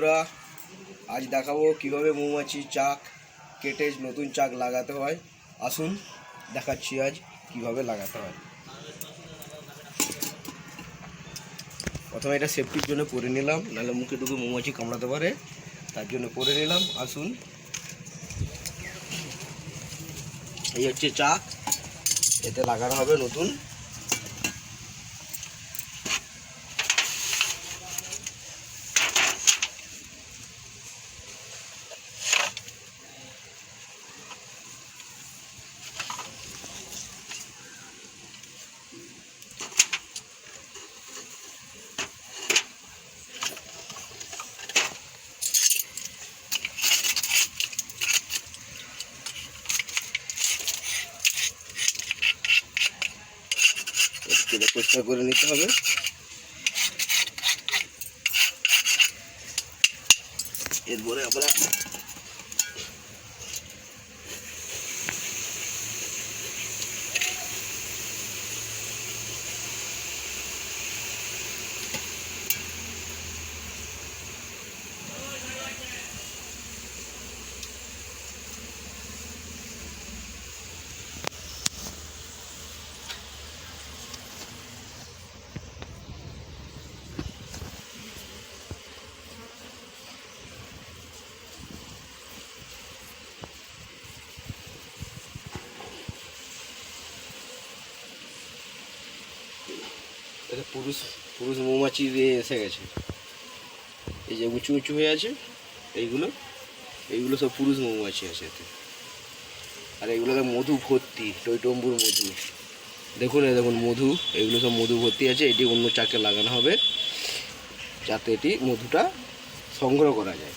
বন্ধুরা, আজ দেখাবো কিভাবে মৌমাছি চাক কেটে নতুন চাক লাগাতে হয়। আসুন দেখাচ্ছি আজ কিভাবে লাগাতে হয়। প্রথমে এটা সেফটির জন্য পরে নিলাম, নাহলে মুখে ঢুকে মৌমাছি কামড়াতে পারে, তার জন্য পরে নিলাম। আসুন, এই হচ্ছে চাক, এতে লাগানো হবে নতুন। পরিষ্কার করে নিতে হবে। এরপরে আমরা পুরুষ পুরুষ মৌমাছি দিয়ে এসে গেছে। এই যে উঁচু উঁচু হয়ে আছে, এইগুলো সব পুরুষ মৌমাছি আছে এতে। আর এইগুলোতে মধু ভর্তি, টইটম্বুর মধু। দেখুন দেখুন মধু, এগুলো সব মধু ভর্তি আছে। এটি অন্য চাকে লাগানো হবে যাতে এটি মধুটা সংগ্রহ করা যায়।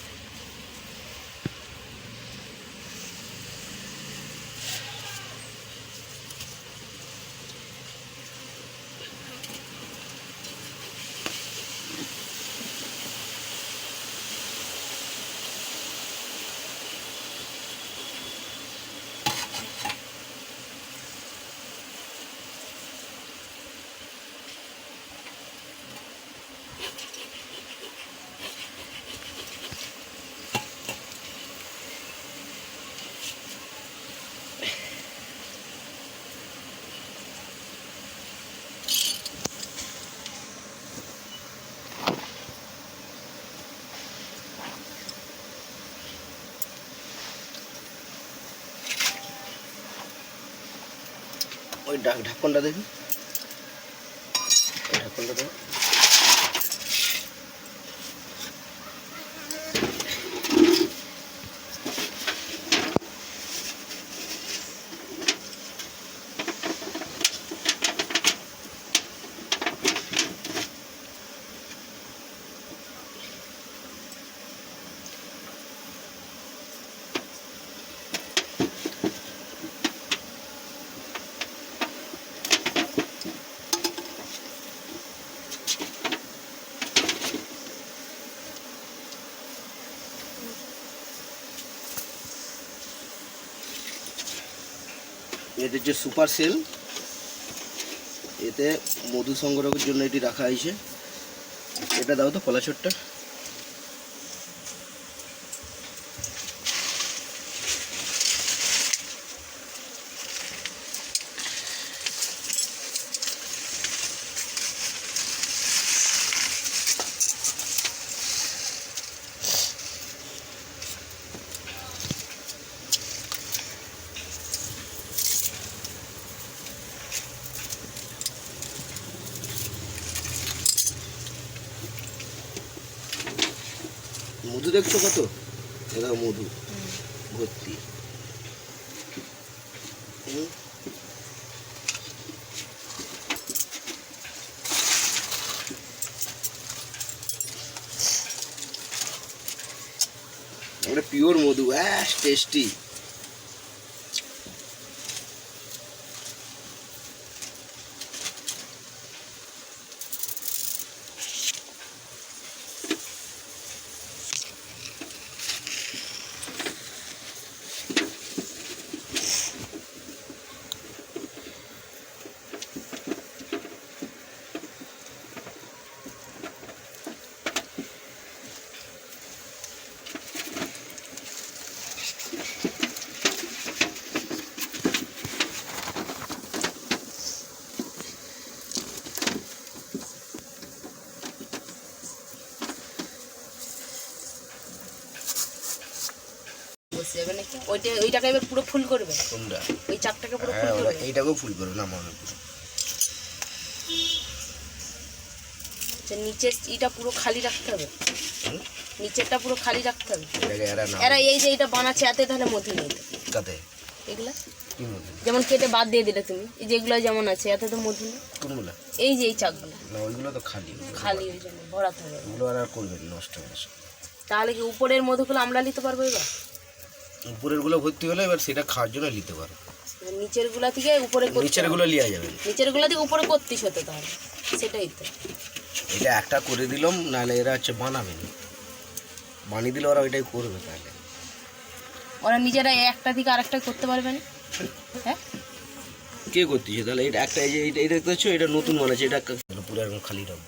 ওই ঢাকনটা দেখি, ঢাকনটা দেখো। এদের যে সুপার সেল, এতে মধু সংগ্রহের জন্য এটি রাখা হয়েছে। এটা দাও তো কলাছোটটা। মধু দেখছো কত, এটা মধু ভর্তি। এটা পিওর মধু, টেস্টি। বসে যাবে নাকি? ওইটাকে এবার পুরো ফুল করবে, কোনটা? ওই চাকটাকে পুরো ফুল হ্যাঁ ওরা করবে। এইটাকেও ফুল করবে না মনে পুরো। আচ্ছা নিচের ইটা পুরো খালি রাখতে হবে, হুম? নিচেরটা পুরো খালি রাখতে হবে। এটাকে এরা না এরা এই যে এটা বানাচ্ছে এতে তাহলে মধু নেই তো? কাতে এগুলা কি মধু? যেমন কেটে বাদ দিয়ে দিলে তুমি, এই যেগুলো যেমন আছে এতে তো মধু নেই। কোনগুলো? এই যে এই চাকগুলো না ওইগুলো তো খালি, খালি, ওই জন্য ভরাতে হবে। ওগুলো আর করবেন নষ্ট হয়ে গেছে। তাহলে কি উপরের মধুগুলো আমরা নিতে পারবো এবার? উপরের গুলো ভর্তি হলে এবার সেটা খাওয়ার জন্য নিতে পারো, নিচের গুলা থেকে উপরে করতে নিচের হবে। গুলো লিয়া যাবে না। নিচের গুলা থেকে উপরে করতিস হতো তাহলে, সেটাই তো। এটা একটা করে দিলাম, নাহলে এরা হচ্ছে বানাবে না, বানিয়ে দিলে ওরা ওইটাই করবে। তাহলে ওরা নিজেরা একটা থেকে আরেকটা করতে পারবে না? হ্যাঁ কে করতেছে তাহলে? এটা একটা এই যে এটা দেখতে পাচ্ছ, এটা নতুন বানাচ্ছে, এটা পুরো একদম খালি রাখবো।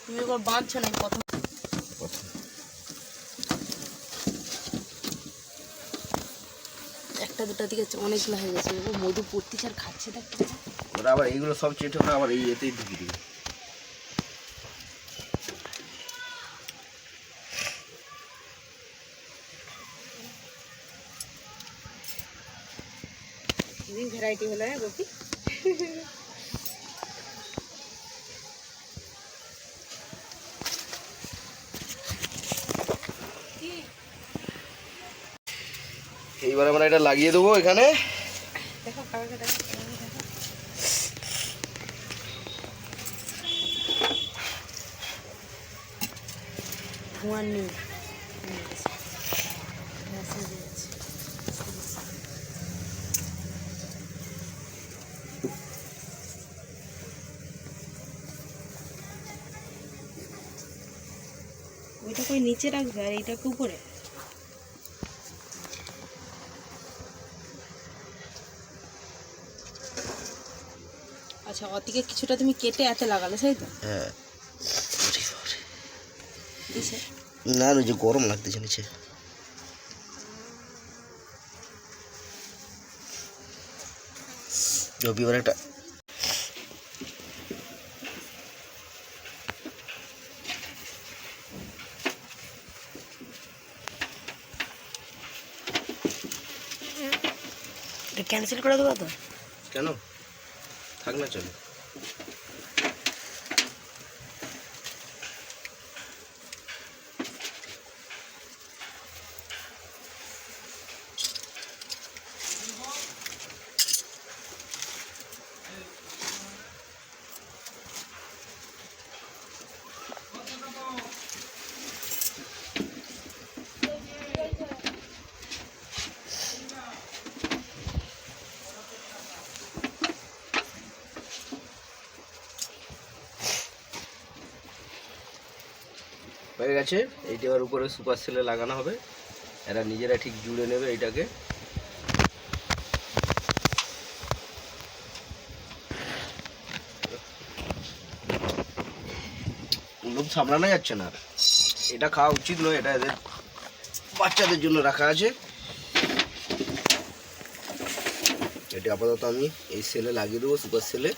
তুমি ওগুলো বাঁধছো না প্রথম? একটা দুটা দিকে অনেকগুলো হয়ে গেছে, ও মধু পড়তিছে আর খাচ্ছে দেখ। ওরা আবার এইগুলো সব চেটে ওরা আবার এই এতেই ঢুকিয়ে দিবে। ভ্যারাইটি হলো হ্যাঁ গোপী। এইবার আমরা এটা লাগিয়ে দেবো এখানে। দেখো কাকাকে দেখো, ধোঁয়ার নেই। ওইটা কই নিচে রাখবে আর এইটাকে উপরে? আচ্ছা ওদিকে কিছুটা তুমি কেটে এতে লাগালে তাই তো? হ্যাঁ দিছে না না, যে গরম লাগতেছে নিচে। এবার একটা ক্যান্সেল করে দেবো তো? কেন থাক না, চলো। হয়ে গেছে। এইটা এবার উপরে সুপার সেলে লাগানো হবে, এরা নিজেরা ঠিক জুড়ে নেবে এইটাকে। লোক সামলানো যাচ্ছে না, এটা খাওয়া উচিত নয়, এটা এদের বাচ্চাদের জন্য রাখা আছে। এটা আপাতত আমি এই সেলে লাগিয়ে দেবো, সুপার সেলে।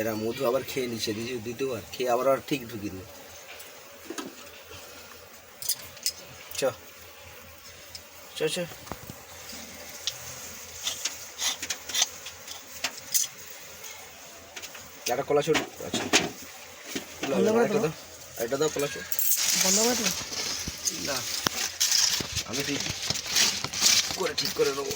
এরা মধু আবার খেয়ে নিচ্ছে, দ্বিতীয়বার খেয়ে আবার ঠিক ঢুকিয়ে দেবে। চ চ চ একটা কলা ছোট আচ্ছা, একটা দাও কলা ছোট। বন্ধ করে দেবো না আমি ঠিক করে নেবো।